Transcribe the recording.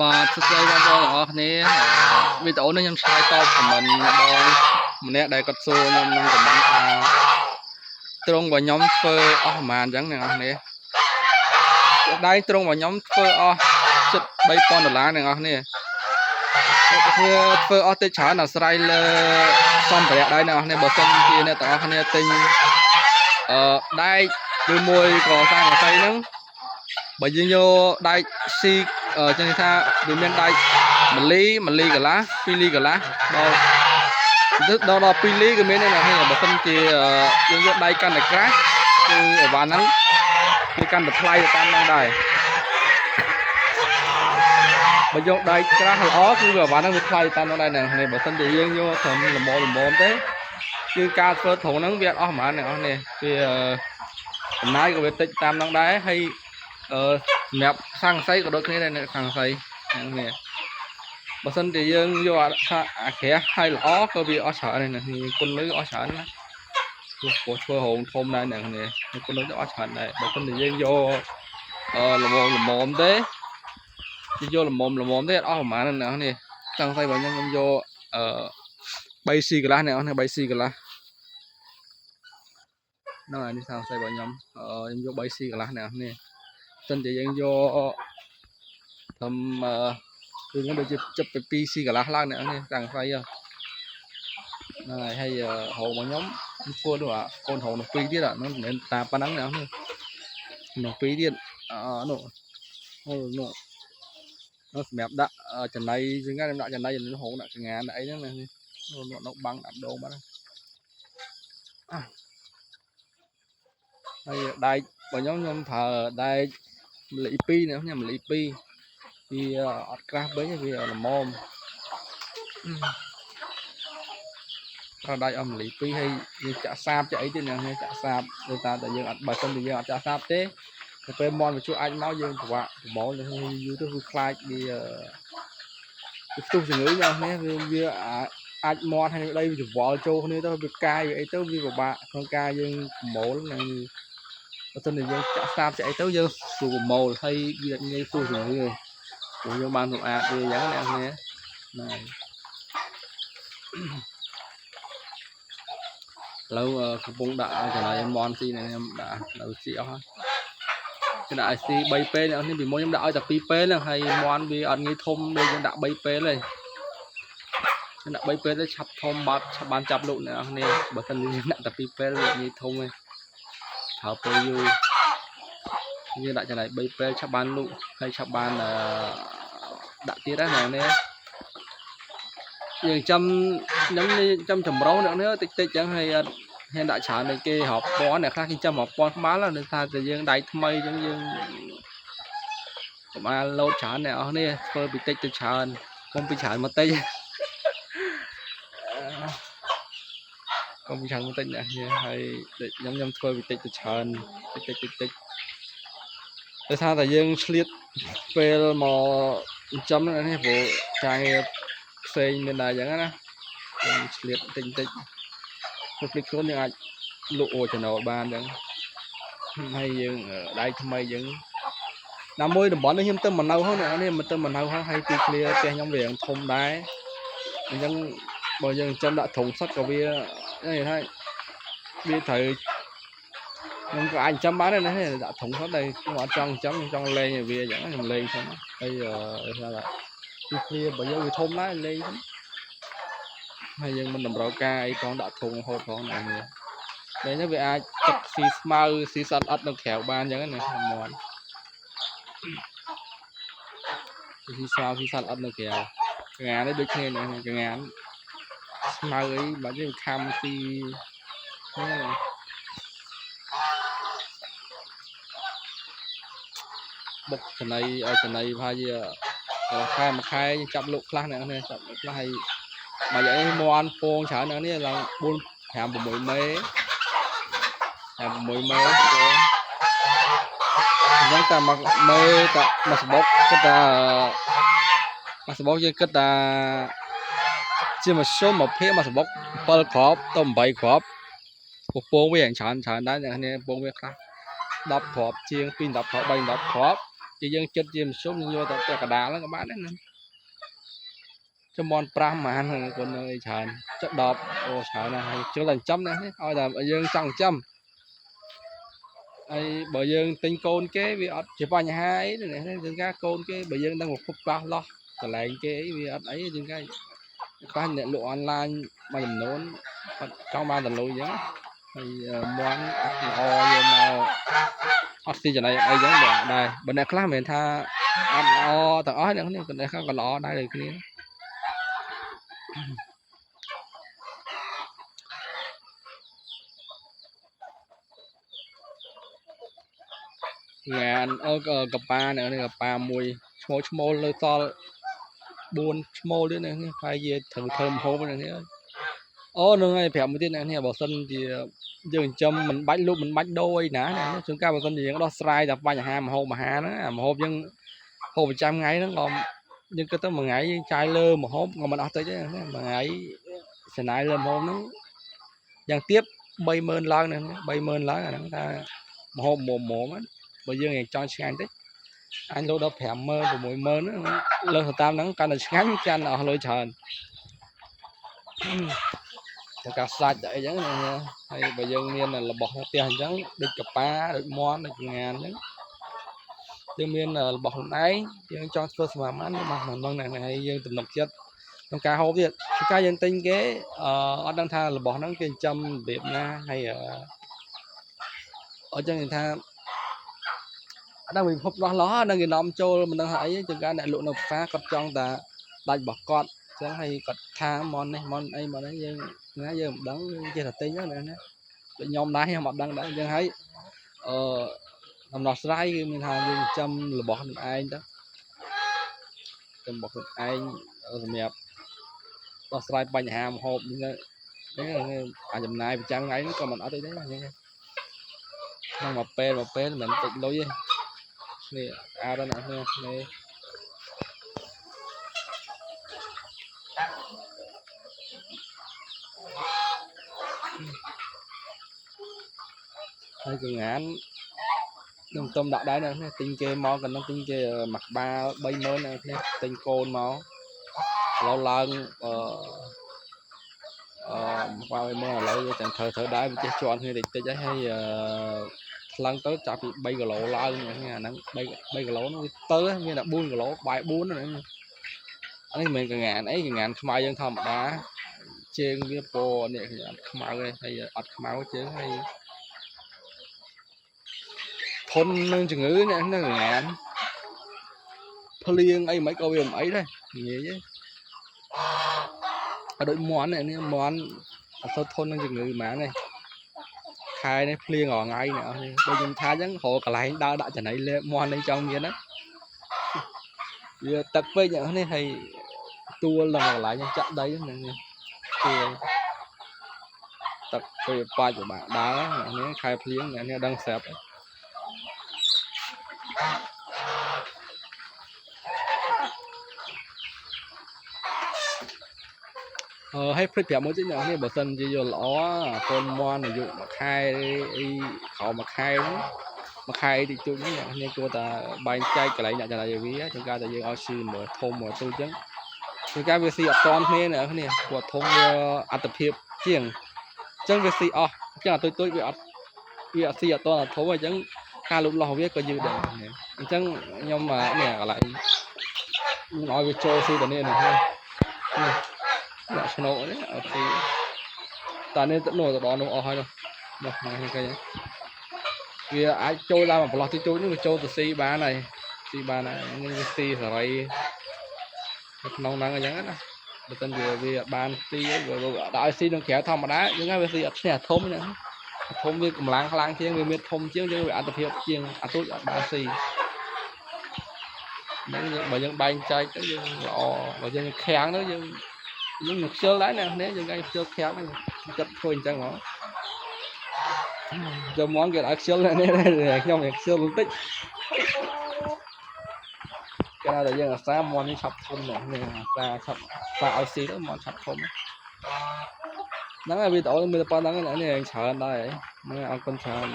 បាទសួស្តីបងប្អូនទាំងអស់គ្នាវីដេអូនេះខ្ញុំឆ្លើយតបខមមិនបងម្នាក់ដែលគាត់សួរខ្ញុំក្នុងខមមិនថាត្រង់បើខ្ញុំធ្វើអស់ប្រហែលអញ្ចឹងអ្នកនរគ្នាដៃត្រង់បើខ្ញុំធ្វើអស់ជិត$3000អ្នកនរគ្នាធ្វើអស់តិចច្រើនអាស្រ័យលើសម្ភារៈដៃអ្នកនរគ្នាបើសិនជាអ្នកទាំងអស់គ្នាទិញដែកឬមួយក៏សង្កសីហ្នឹងបើយើងយកដែកស៊ីចឹងថាវាមានដែក1លីកន្លះ2លីកន្លះដល់2លីក៏មានដែរអ្នកបើសិនជាយើងយកដែកកាន់តែក្រាស់គឺអីវ៉ាន់ហ្នឹងវាកាន់តែថ្លៃទៅតាមហ្នឹងដែរបើយកដែកក្រាស់ល្អគឺអីវ៉ាន់ហ្នឹងវាថ្លៃតាមហ្នឹងដែរអ្នកបើសិនជាយើងយកត្រឹមល្មមទេគឺការធ្វើត្រង់ហ្នឹងវាអត់អស់ហ្មងអ្នកនរវាចំណាយក៏វាតិចតាមហ្នឹងដែរហើយសម្រាប់សង្កសីក៏ដូចគ្នាដែរអ្នកសង្កសីហ្នឹងបើសិនជាយើងយកអាក្រាស់ហើយល្អក៏វាអស់ច្រើនដែរនេះគុណលុយអស់ច្រើនណាព្រោះធ្វើរោងធំដែរអ្នកនេះគុណលុយទៅអស់ច្រើនដែរបើសិនជាយើងយកល្មមទេយកល្មមទេអត់អស់ប្រហែលអ្នកនេះសង្កសីរបស់ខ្ញុំយក3Cកន្លះអ្នកនេះ3Cកន្លះហ្នឹងហើយនេះសង្កសីរបស់ខ្ញុំយក 3C កន្លះអ្នកនេះសិនជាយើងយកធ្វើគឺខ្ញុំដូចជាចិត្តទៅ 2C កន្លះឡើងអ្នកនេះសង្កសីហ្នឹងហើយហោរបស់ខ្ញុំធ្វើទៅអាកូនហោនោះ2ទៀតហ្នឹងមិនមែនតាមប៉ុណ្ណឹងអ្នកនេះនោះ2ទៀតនោះសម្រាប់ដាក់ចំណៃជាងខ្ញុំដាក់ចំណៃនៅហោដាក់ចងានអីហ្នឹងនៅបាំងដាក់ដូងបាត់ហើយដែករបស់ខ្ញុំប្រើដែកម្លី2នេះម្លី2វាអត់ក្រាស់ពេកវាល្មមប្រើដែកអស់ម្លី2ហើយយើងចាក់សាបចាក់អីទៀតនេះចាក់សាបទៅតាមតែយើងអត់បើសិនជាយើងអត់ចាក់សាបទេទៅពេលមន់វាជួយអាចមកយើងពិបាកប្រមូលទៅយូរទៅវាខ្លាចវាផ្ទុះជំងឺយ៉ាងនេះវាអាចមន់ហើយដីវាច្វល់ចូលគ្នាទៅវាកាយអីទៅវាពិបាកក្នុងការយើងប្រមូលនឹងបើសិនជាយើងចាក់សាបចាក់អីទៅយើងស្រួលប្រមូលហើយវាងាយផ្ទុះជំងឺព្រោះយើងបានសម្អាតវាអញ្ចឹងអ្នកនេះហ្នឹងឥឡូវកំពុងដាក់ចំណៃមន់ស៊ីនេះខ្ញុំដាក់នៅស៊ីអស់ហើយខ្ញុំដាក់ឲ្យស៊ី3ពេលអ្នកនេះពីមុនខ្ញុំដាក់ឲ្យតែ2ពេលហ្នឹងហើយមន់វាអត់ងាយធំដូចយើងដាក់3ពេលទេខ្ញុំដាក់3ពេលទៅឆាប់ធំបាត់ឆាប់បានចាប់លក់អ្នកនេះបើមិនយើងដាក់តែ2ពេលវាងាយធំទេប្រើពេលយូរយើងដាក់ចំណៃ3ពេលឆាប់បានលក់ហើយឆាប់បានដាក់ទៀតហ្នឹងនេះយើងចាំចម្រុះអ្នកនេះតិចអញ្ចឹងហើយអត់ហ៊ានដាក់ច្រើនដូចគេរាប់ពាន់អ្នកខ្លះគេចាំរាប់ពាន់ក្បាលនៅថាតែយើងដៃថ្មីអញ្ចឹងយើងកុំអាលោតច្រើនអ្នកនេះធ្វើពីតិចទៅច្រើនកុំពីច្រើនមកតិចកុំពីច្រើនមកតិចអ្នកនេះហើយខ្ញុំធ្វើពីតិចទៅច្រើនតិចដោយសារតែយើងឆ្លៀតពេលមកចំនេះព្រោះការងារផ្សេងមានដែរអញ្ចឹងណាយើងឆ្លៀតតិចធ្វើភ្លេចខ្លួនយើងអាចលក់អូចំណូលបានអញ្ចឹងហើយយើងដៃថ្មីអញ្ចឹងណាមួយតំបន់នេះខ្ញុំទៅមកនៅហ្នឹងនេះមកទៅមកនៅហ្នឹងហើយទីឃ្លាផ្ទះខ្ញុំវាធំដែរអញ្ចឹងបើយើងចំដាក់ធុងសុតក៏វានេះហើយវាត្រូវខ្ញុំក៏អាចចាំបានដែរនេះដាក់ធុងសុតដែរខ្ញុំអត់ចង់ចង់លេងឲ្យវាអញ្ចឹងខ្ញុំលេងហ្នឹងហើយថាទីឃ្លាបើយើងវាធំដែរលេងហ្នឹងហើយយើងមិនតម្រូវការអីផងដាក់ធុងហូតផងណានេះតែនេះវាអាចទឹកស៊ីស្មៅស៊ីសត្វអត់នៅក្រៅបានអញ្ចឹងណាមន់ស៊ីស្មៅស៊ីសត្វអត់នៅក្រៅកងាននេះដូចគ្នាណាកងានស្មៅអីបើយើងខំស៊ីនេះបុកចំណៃឲ្យចំណៃថាជាខែមួយខែចាប់លក់ខ្លះនេះចាប់លក់ខ្លះហើយមកយ៉ាងនេះមន់ពងច្រើនហ្នឹងនេះឡើង4 5 6មេ6មេអញ្ចឹងតែមកមេតែមកសបុកគិតថាមកសបុកយើងគិតថាជាមធ្យមមកភាគមកសបុក7គ្រាប់ទៅ8គ្រាប់ពងវាច្រើនដែរអ្នកនេះពងវាខ្លះ10គ្រាប់ជាង2 10គ្រាប់3 10គ្រាប់ chỉ dân chết chìm số nhưng vô tập cả đá lắm các bạn đấy cho món pram mà ăn còn nơi chán chất đọp ô chán này chưa lần chấm này thôi là dân chẳng chấm ai bởi dân tinh côn cái vì ở chỉ bao nhà hai này dân cá côn cái bởi dân đang một phút bao lo còn lại cái vì ở ấy dân cái khoa nhận lộ online mà dùm nón trong ba tuần lùi nhá thì món o vô màu oxy này đây giống đây bên này khác mình tha ăn o tao ói nữa còn đây không còn lo đây được kia ngàn cặp ba nữa này cặp ba mùi small lơ to buồn small đấy này phải gì thử thơm hố này nữa ô nó ngay phèo một tí này bảo sân thì dừng châm mình bách lúc mình bách đôi nè này chúng ta bảo sân gì đó slide đập ba nhà hàng mà hộp mà hà nó mà hộp nhưng hộp 100 ngày nó còn nhưng cái tới một ngày chai lơ một hộp mà mình ở tới chứ mà ngày sẽ nãy lên hộp nó dàn tiếp bay mơn lớn này bay mơn lớn là ta một hộp mồm á bây giờ ngày cho anh tích anh lúc đó phèo mơn của mỗi mơn nó lên tam nắng căn là ngắn chăn ở lối trời cả sạch vậy chứ này hay bây giờ miền là bỏ tiền chứ được cặp ba được món được ngàn chứ đương nhiên là bỏ hôm nay nhưng cho first mà mắn mà vâng này hay dân từng độc chất trong cả hộp việt cái dân tinh cái ở đang tha là bỏ nó trên trăm việt na hay ở trên người ta đang bị hộp đó đang người nóm trôi mình đang thấy trên cái đại lộ nộp phá cặp trong ta đánh bỏ con chẳng hay cặp tha món này món ấy mà đấy dân nó giờ đắng chơi thật tinh đó này để nhóm đá mặt đang đã dân thấy làm nó sai mình hàng dân trăm là bỏ ai đó trăm bỏ anh ở mẹp nó sai bánh hàm hộp đấy là à dầm này trang ấy nó còn mình ở đây đấy là như nhưng mà pe mình tịnh lối nè à đó nè nè hai cường án đồng tâm đạo đáy nè tinh kê mò cần nó tinh kê mặt ba bay mới nè tinh côn máu lâu lần qua bên mò lấy chẳng thở đáy với cái chọn hay thì trái hay lần tới chả bị bay gà lỗ lần nhà nắng bay gà lỗ nó tới như là buôn gà lỗ bài buôn nữa ấy mình cái ngàn không ai dân thầm đá trên cái po này không ai hay ọt không ai chứ hay thôn chừng ngữ này nó ngàn phơi ấy mấy câu viêm ấy đây nghĩa chứ ở đội món này món ở thôn chừng ngữ má này khai này phơi ngỏ ngay nữa bây giờ tha chẳng hộ cả lại đã trở này lên món lên trong kia đó giờ tập với những này hay tua lần lại những chặn đấy này tập về qua của bạn đá nó khai phơi này đang xẹp hay phết một chút nhỏ này bảo sân chỉ vô lõ con mon này dụ mà khai họ mà khai thì chung nhá nên cô ta bay chạy cái lại nhận là gì ví chúng ta tại vì ở xì mở thôm mở tôi chứ chúng ta về xì ở con thế nữa này của thôm ăn tập hiệp chiềng chân về xì chứ là tôi bị xì ở to là thôm rồi chứ ca lúc lò biết có dư được chân nhưng mà nè lại nói về trôi xì này này là nổ đấy thì ta nên tận nổi từ đó nó hơi đâu được này cái vì ai trôi ra mà lọt thì trôi những trôi từ C3 này những C rồi nông năng ở đó được tên vì ban C rồi đại C nó kéo thông mà đá những cái về C ở thôm nữa thôm với cùng lang chiên với miệt thôm chiên với ăn tập hiệp chiên ăn tốt ở ba C những bởi những bay chơi cái lọ bởi những kháng đó những ngực sơ lái nè nếu như cái sơ khéo này chất thôi chẳng nó cho món cái đã sơ lên đây trong việc sơ luôn tích cái nào là dân là xa món như sập thôn nè xa sập xa oxy đó món sập thôn nắng là vì tổ mình bao nắng cái này sợ đây mấy ăn con sợ